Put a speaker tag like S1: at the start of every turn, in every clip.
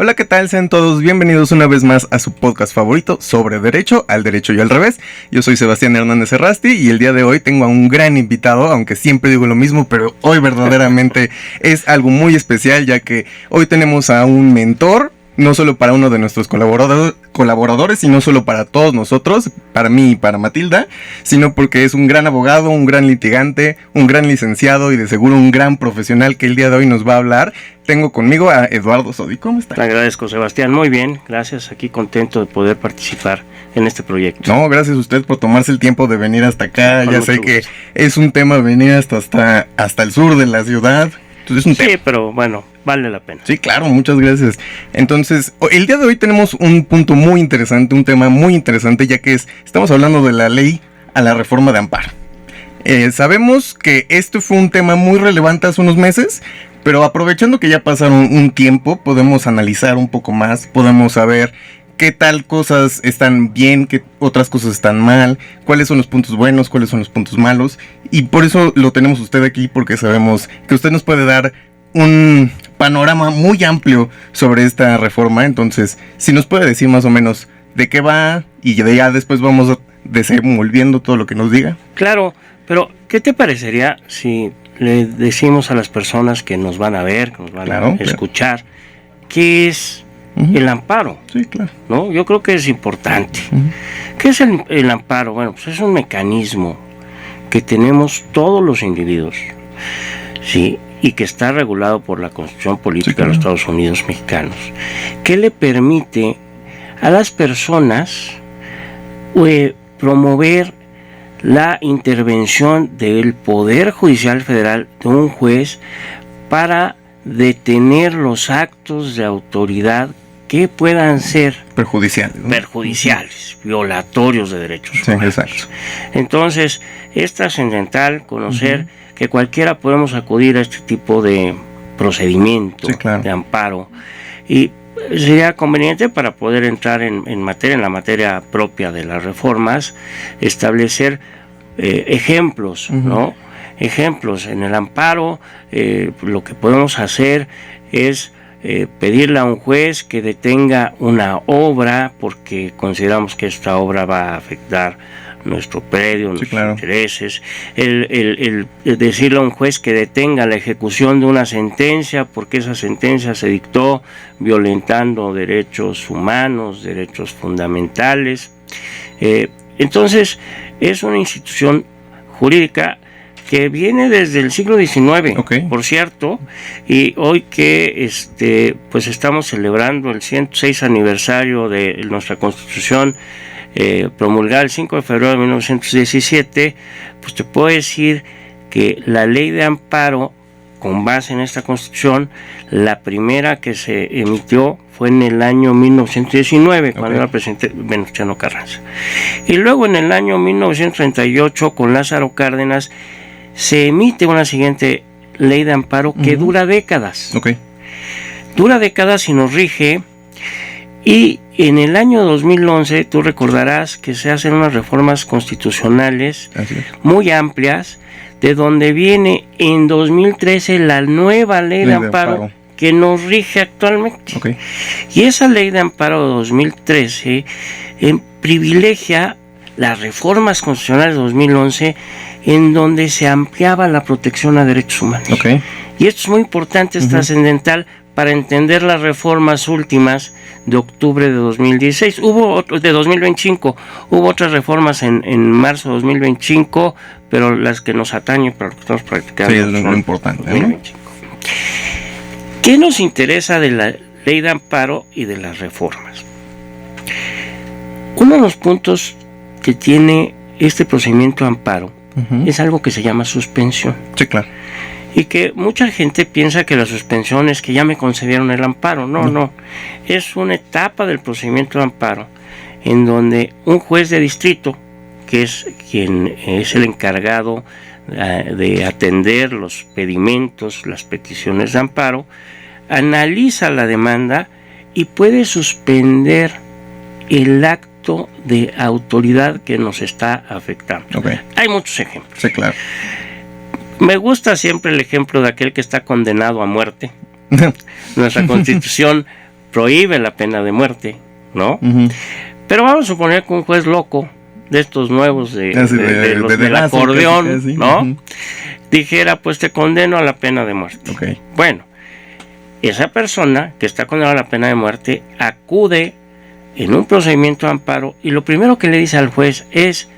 S1: Hola, ¿qué tal? Sean todos bienvenidos una vez más a su podcast favorito sobre derecho, al derecho y al revés. Yo soy Sebastián Hernández Errasti y el día de hoy tengo a un gran invitado, aunque siempre digo lo mismo, pero hoy verdaderamente es algo muy especial, ya que hoy tenemos a un mentor, no solo para uno de nuestros colaboradores, y no solo para todos nosotros, para mí y para Matilda, sino porque es un gran abogado, un gran litigante, un gran licenciado y de seguro un gran profesional que el día de hoy nos va a hablar. Tengo conmigo a Eduardo Sodi. ¿Cómo está?
S2: Te agradezco, Sebastián. Muy bien, gracias. Aquí contento de poder participar en este proyecto.
S1: No, gracias a usted por tomarse el tiempo de venir hasta acá.
S2: Con
S1: Ya
S2: mucho
S1: sé que
S2: gusto.
S1: es un tema venir hasta el sur de la ciudad. Entonces es un tema.
S2: Sí, pero bueno, vale la pena.
S1: Sí, claro, muchas gracias. Entonces, el día de hoy tenemos un punto muy interesante, un tema muy interesante, ya que estamos hablando de la ley a la reforma de amparo. Sabemos que esto fue un tema muy relevante hace unos meses, pero aprovechando que ya pasaron un tiempo, podemos analizar un poco más, podemos saber qué tal cosas están bien, qué otras cosas están mal, cuáles son los puntos buenos, cuáles son los puntos malos, y por eso lo tenemos usted aquí, porque sabemos que usted nos puede dar un panorama muy amplio sobre esta reforma. Entonces, si nos puede decir más o menos de qué va, y ya después vamos desenvolviendo todo lo que nos diga.
S2: Claro, pero ¿qué te parecería si le decimos a las personas que nos van a ver, que nos van a escuchar, qué es el amparo?
S1: Sí, claro.
S2: ¿No? Yo creo que es importante. ¿Qué es el amparo? Bueno, pues es un mecanismo que tenemos todos los individuos, ¿sí? Y que está regulado por la Constitución Política de los Estados Unidos Mexicanos, que le permite a las personas promover la intervención del Poder Judicial Federal, de un juez, para detener los actos de autoridad que puedan ser
S1: perjudiciales, ¿no?
S2: Perjudiciales, violatorios de derechos humanos.
S1: Exacto.
S2: Entonces, es trascendental conocer que cualquiera podemos acudir a este tipo de procedimiento, de amparo, y sería conveniente, para poder entrar en la materia propia de las reformas, establecer ejemplos, ¿no? Ejemplos en el amparo. Lo que podemos hacer es pedirle a un juez que detenga una obra porque consideramos que esta obra va a afectar nuestro predio, nuestros intereses. El decirle a un juez que detenga la ejecución de una sentencia porque esa sentencia se dictó violentando derechos humanos, derechos fundamentales. Entonces, es una institución jurídica que viene desde el siglo XIX, por cierto, y hoy que pues estamos celebrando el 106 aniversario de nuestra Constitución, promulgada el 5 de febrero de 1917, pues te puedo decir que la ley de amparo, con base en esta Constitución, la primera que se emitió fue en el año 1919, cuando era presidente Venustiano Carranza. Y luego en el año 1938, con Lázaro Cárdenas, se emite una siguiente ley de amparo que dura décadas. Dura décadas y nos rige. Y en el año 2011, tú recordarás que se hacen unas reformas constitucionales muy amplias, de donde viene en 2013 la nueva ley de amparo que nos rige actualmente. Y esa ley de amparo de 2013 privilegia las reformas constitucionales de 2011, en donde se ampliaba la protección a derechos humanos. Y esto es muy importante, es trascendental para entender las reformas últimas de octubre de 2016. De 2025, hubo otras reformas en marzo de 2025, pero las que nos atañen para lo que estamos practicando
S1: es lo importante,
S2: 2025. ¿Qué nos interesa de la ley de amparo y de las reformas? Uno de los puntos que tiene este procedimiento de amparo es algo que se llama suspensión.
S1: Sí, claro.
S2: Y que mucha gente piensa que la suspensión es que ya me concedieron el amparo. No. Es una etapa del procedimiento de amparo en donde un juez de distrito, que es quien es el encargado de atender los pedimentos, las peticiones de amparo, analiza la demanda y puede suspender el acto de autoridad que nos está afectando. Hay muchos ejemplos.
S1: Sí, claro.
S2: Me gusta siempre el ejemplo de aquel que está condenado a muerte. Nuestra Constitución prohíbe la pena de muerte, ¿no?
S1: Uh-huh.
S2: Pero vamos a suponer que un juez loco, de estos nuevos de los del acordeón, casi, ¿no? Uh-huh. Dijera, pues te condeno a la pena de muerte.
S1: Okay.
S2: Bueno, esa persona que está condenada a la pena de muerte acude en un procedimiento de amparo y lo primero que le dice al juez es: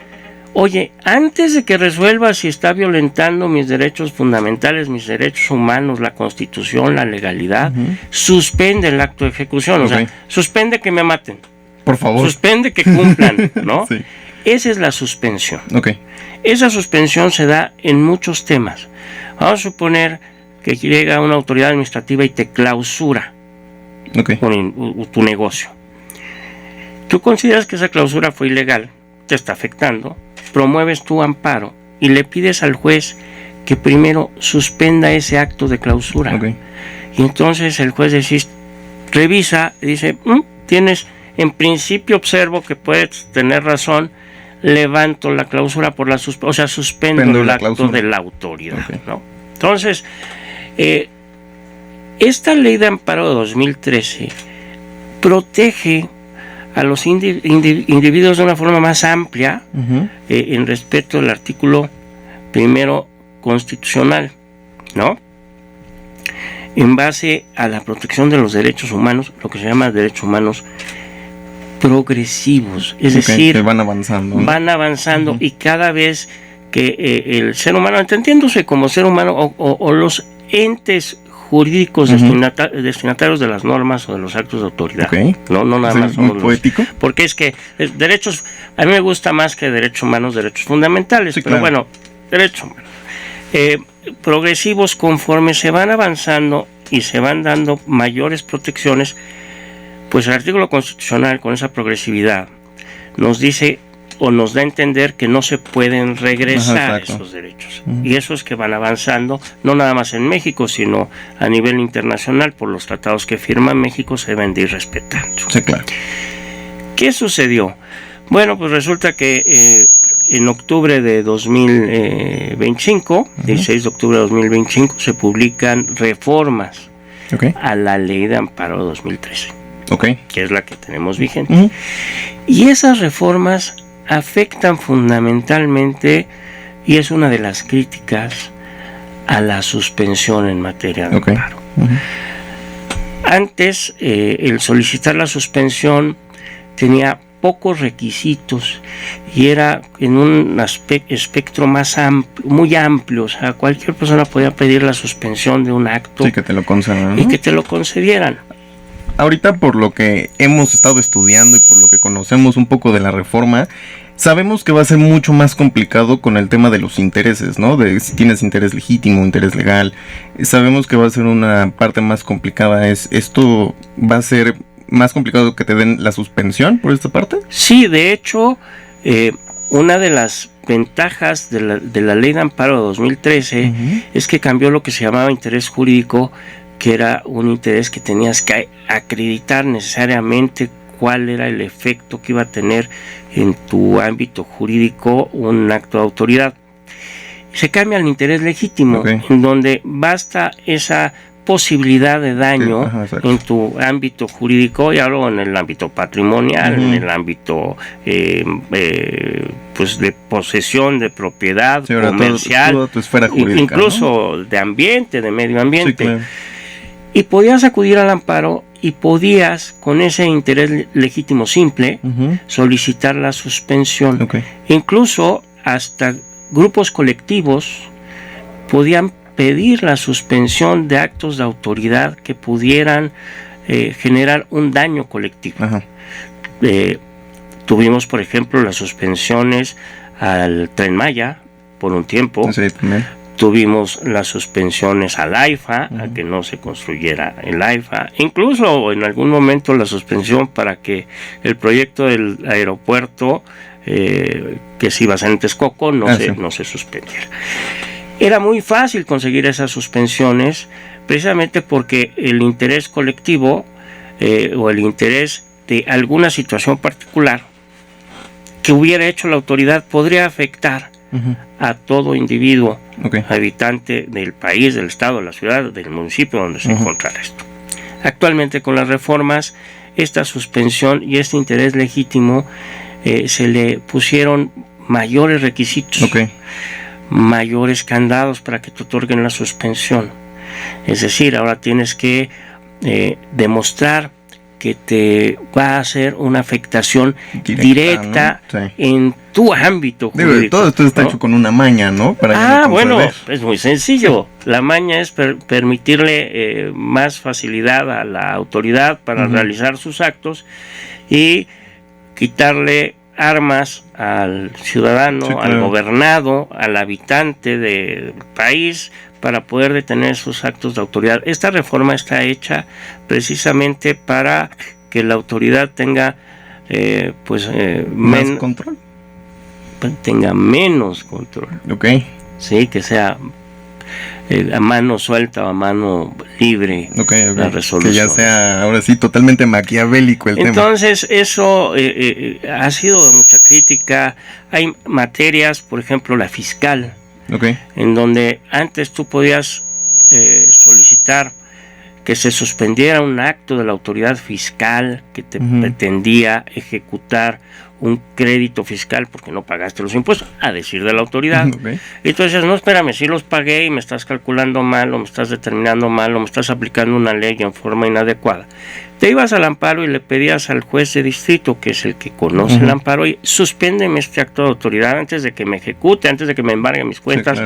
S2: oye, antes de que resuelva si está violentando mis derechos fundamentales, mis derechos humanos, la Constitución, la legalidad, uh-huh, suspende el acto de ejecución. Okay. O sea, suspende que me maten.
S1: Por favor.
S2: Suspende que cumplan, ¿no?
S1: Sí.
S2: Esa es la suspensión.
S1: Okay.
S2: Esa suspensión se da en muchos temas. Vamos a suponer que llega una autoridad administrativa y te clausura,
S1: okay,
S2: tu negocio. Tú consideras que esa clausura fue ilegal, te está afectando, promueves tu amparo y le pides al juez que primero suspenda ese acto de clausura.
S1: Okay.
S2: Y entonces el juez revisa y dice, tienes, en principio observo que puedes tener razón, levanto la clausura por la suspensión, o sea, suspendo el acto de la autoridad. Okay. ¿No? Entonces, esta ley de amparo de 2013 protege a los individuos de una forma más amplia, uh-huh, en respeto al artículo 1 constitucional, ¿no? En base a la protección de los derechos humanos, lo que se llama derechos humanos progresivos, es decir,
S1: que van avanzando, ¿no?
S2: Van avanzando, uh-huh, y cada vez que el ser humano, entendiéndose como ser humano o los entes jurídicos, uh-huh, destinatarios de las normas o de los actos de autoridad,
S1: okay,
S2: no nada más
S1: somos los poético,
S2: porque es que derechos, a mí me gusta más que derechos humanos, derechos fundamentales, sí, pero claro, bueno, derechos humanos progresivos, conforme se van avanzando y se van dando mayores protecciones, pues el artículo constitucional con esa progresividad nos dice o nos da a entender que no se pueden regresar esos derechos. Uh-huh. Y eso es que van avanzando, no nada más en México, sino a nivel internacional, por los tratados que firma México se deben de ir respetando.
S1: Sí, claro.
S2: ¿Qué sucedió? Bueno, pues resulta que en octubre de 2025, uh-huh, 16 de octubre de 2025, se publican reformas, okay, a la ley de amparo de 2013.
S1: Okay.
S2: Que es la que tenemos vigente.
S1: Uh-huh.
S2: Y esas reformas afectan fundamentalmente, y es una de las críticas, a la suspensión en materia de amparo. Uh-huh. Antes, el solicitar la suspensión tenía pocos requisitos y era en un espectro más amplio, muy amplio. O sea, cualquier persona podía pedir la suspensión de un acto,
S1: sí, que te lo concedan, ¿no?
S2: Y que te lo concedieran.
S1: Ahorita, por lo que hemos estado estudiando y por lo que conocemos un poco de la reforma, sabemos que va a ser mucho más complicado con el tema de los intereses, ¿no? De si tienes interés legítimo, interés legal. Sabemos que va a ser una parte más complicada. ¿Esto va a ser más complicado que te den la suspensión por esta parte? Sí, de hecho, una de las ventajas de la ley de amparo de 2013, uh-huh, es que cambió lo que se llamaba interés jurídico, que era un interés que tenías que acreditar necesariamente cuál era el efecto que iba a tener en tu ámbito jurídico un acto de autoridad. Se cambia al interés legítimo, okay, en donde basta esa posibilidad de daño, sí, en tu ámbito jurídico, y hablo en el ámbito patrimonial, uh-huh, en el ámbito pues de posesión, de propiedad, sí, comercial, toda tu esfera jurídica,
S2: incluso, ¿no?, de ambiente, de medio ambiente.
S1: Sí, claro.
S2: Y podías acudir al amparo y podías, con ese interés legítimo simple, uh-huh, solicitar la suspensión. Okay. Incluso hasta grupos colectivos podían pedir la suspensión de actos de autoridad que pudieran generar un daño colectivo. Uh-huh. Tuvimos, por ejemplo, las suspensiones al Tren Maya por un tiempo.
S1: Sí, también.
S2: Tuvimos las suspensiones al AIFA, uh-huh, a que no se construyera el AIFA. Incluso en algún momento la suspensión para que el proyecto del aeropuerto que se iba a hacer en Texcoco no se suspendiera. Era muy fácil conseguir esas suspensiones, precisamente porque el interés colectivo o el interés de alguna situación particular que hubiera hecho la autoridad podría afectar, uh-huh, a todo individuo, okay, habitante del país, del estado, de la ciudad, del municipio donde se, uh-huh, encontrara esto. Actualmente con las reformas, esta suspensión y este interés legítimo se le pusieron mayores requisitos, mayores candados para que te otorguen la suspensión. Es decir, ahora tienes que demostrar que te va a hacer una afectación directa, ¿no? En tu ámbito jurídico.
S1: Todo esto está hecho con una maña, ¿no?
S2: Para bueno, es muy sencillo. La maña es permitirle más facilidad a la autoridad para realizar sus actos y quitarle armas al ciudadano, al gobernado, al habitante del país, para poder detener sus actos de autoridad. Esta reforma está hecha precisamente para que la autoridad tenga
S1: más control.
S2: Tenga menos control. Sí, que sea a mano suelta o a mano libre la resolución.
S1: Que ya sea ahora sí totalmente maquiavélico el tema.
S2: Entonces eso ha sido de mucha crítica. Hay materias, por ejemplo la fiscal, en donde antes tú podías solicitar que se suspendiera un acto de la autoridad fiscal que te pretendía ejecutar un crédito fiscal porque no pagaste los impuestos, a decir de la autoridad. Y tú dices, no, espérame, si los pagué y me estás calculando mal, o me estás determinando mal, o me estás aplicando una ley en forma inadecuada. Te ibas al amparo y le pedías al juez de distrito, que es el que conoce el amparo, y suspéndeme este acto de autoridad antes de que me ejecute, antes de que me embargue mis cuentas,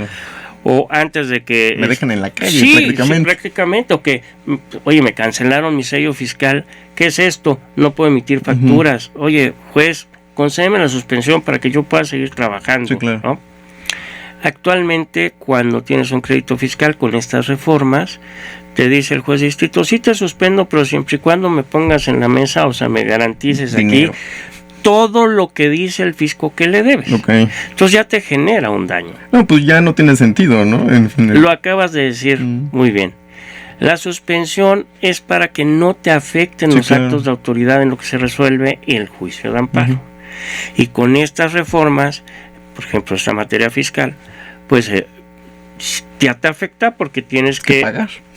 S2: o antes de que...
S1: me dejen en la calle, prácticamente.
S2: Sí, prácticamente, o que, oye, me cancelaron mi sello fiscal, ¿qué es esto? No puedo emitir facturas. Oye, juez, concédeme la suspensión para que yo pueda seguir trabajando. ¿No? Actualmente, cuando tienes un crédito fiscal con estas reformas, te dice el juez de distrito, sí te suspendo, pero siempre y cuando me pongas en la mesa, o sea, me garantices dinero. Aquí todo lo que dice el fisco que le debes. Entonces ya te genera un daño.
S1: No, pues ya no tiene sentido, ¿no?
S2: Lo acabas de decir muy bien. La suspensión es para que no te afecten los actos de autoridad en lo que se resuelve el juicio de amparo. Y con estas reformas, por ejemplo, esta materia fiscal, pues ya te afecta porque tienes que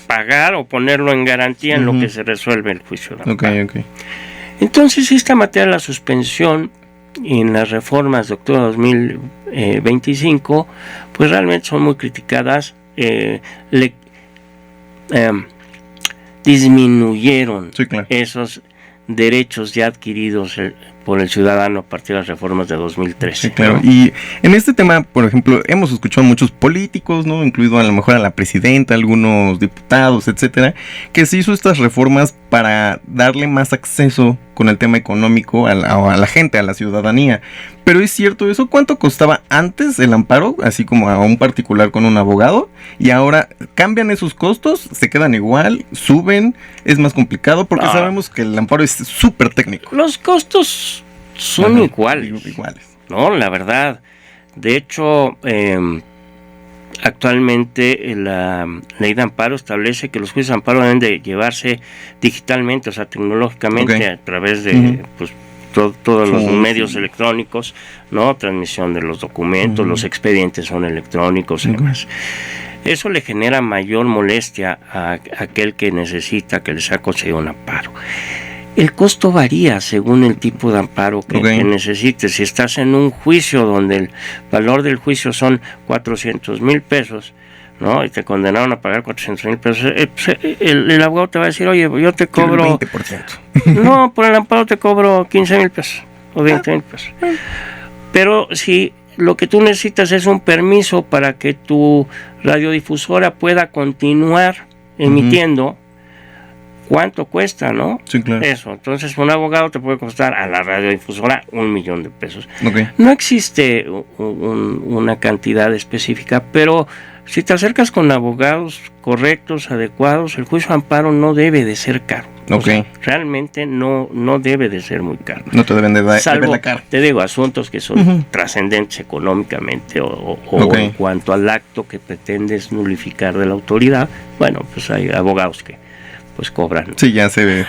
S2: pagar o ponerlo en garantía en lo que se resuelve el juicio de amparo. Entonces, esta materia de la suspensión en las reformas de octubre de 2025, pues realmente son muy criticadas. Disminuyeron esos derechos ya adquiridos por el ciudadano a partir de las reformas de 2013.
S1: Sí, claro. Y en este tema, por ejemplo, hemos escuchado a muchos políticos, ¿no? Incluido a lo mejor a la presidenta, algunos diputados, etcétera, que se hizo estas reformas para darle más acceso con el tema económico a la gente, a la ciudadanía. Pero ¿es cierto eso? ¿Cuánto costaba antes el amparo, así como a un particular con un abogado? Y ahora cambian esos costos, se quedan igual, suben, es más complicado, porque sabemos que el amparo es súper técnico.
S2: Los costos son iguales. No, la verdad. De hecho, actualmente la ley de amparo establece que los juicios de amparo deben de llevarse digitalmente, o sea, tecnológicamente, a través de todos los medios electrónicos, ¿no? Transmisión de los documentos, los expedientes son electrónicos y demás. Eso le genera mayor molestia a aquel que necesita que le sea concedido un amparo. El costo varía según el tipo de amparo que necesites. Si estás en un juicio donde el valor del juicio son 400,000 pesos, ¿no? Y te condenaron a pagar 400,000 pesos, el abogado te va a decir, oye, yo te cobro...
S1: El 20%.
S2: No, por el amparo te cobro 15,000 pesos o 20,000 pesos. Pero si lo que tú necesitas es un permiso para que tu radiodifusora pueda continuar emitiendo, ¿cuánto cuesta, no?
S1: Sí, claro.
S2: Eso, entonces un abogado te puede costar a la radiodifusora 1,000,000 de pesos. No existe una cantidad específica, pero si te acercas con abogados correctos, adecuados, el juicio de amparo no debe de ser caro. O sea, realmente no debe de ser muy caro.
S1: No te deben de dar la cara.
S2: Te digo, asuntos que son trascendentes económicamente o en cuanto al acto que pretendes nulificar de la autoridad, bueno, pues hay abogados que pues cobran.
S1: Sí, ya se ve.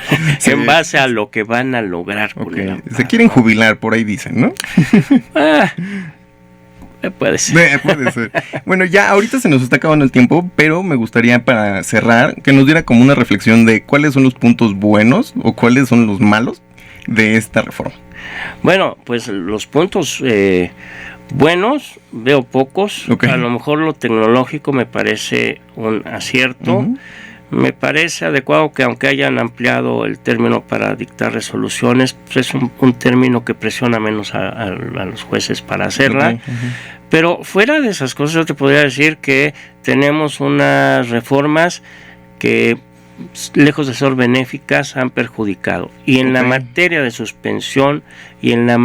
S2: En base a lo que van a lograr con el amparo.
S1: Se quieren jubilar, por ahí dicen, ¿no?
S2: Puede ser.
S1: Puede ser. Bueno, ya ahorita se nos está acabando el tiempo, pero me gustaría para cerrar que nos diera como una reflexión de cuáles son los puntos buenos o cuáles son los malos de esta reforma.
S2: Bueno, pues los puntos buenos veo pocos. Okay. A lo mejor lo tecnológico me parece un acierto. Uh-huh. Me parece adecuado que aunque hayan ampliado el término para dictar resoluciones, pues es un término que presiona menos a los jueces para hacerla. Okay. Uh-huh. Pero fuera de esas cosas yo te podría decir que tenemos unas reformas que, lejos de ser benéficas, han perjudicado. Y en la materia de suspensión y en la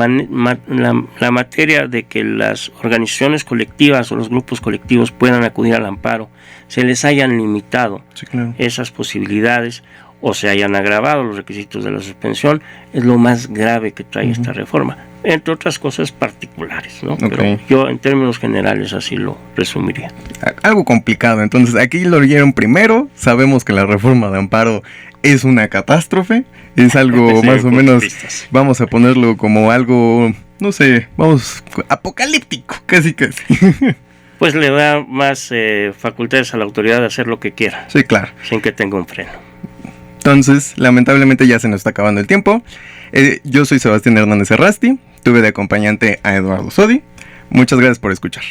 S2: materia de que las organizaciones colectivas o los grupos colectivos puedan acudir al amparo, se les hayan limitado esas posibilidades o se hayan agravado los requisitos de la suspensión, es lo más grave que trae esta reforma, entre otras cosas particulares, ¿no? Pero yo en términos generales así lo resumiría.
S1: Algo complicado, entonces aquí lo leyeron primero, sabemos que la reforma de amparo es una catástrofe, es algo más o menos, vamos a ponerlo como algo, no sé, vamos, apocalíptico, casi.
S2: Pues le da más facultades a la autoridad de hacer lo que quiera.
S1: Sí, claro.
S2: Sin que tenga un freno.
S1: Entonces, lamentablemente ya se nos está acabando el tiempo. Yo soy Sebastián Hernández Errasti, tuve de acompañante a Eduardo Sodi. Muchas gracias por escuchar.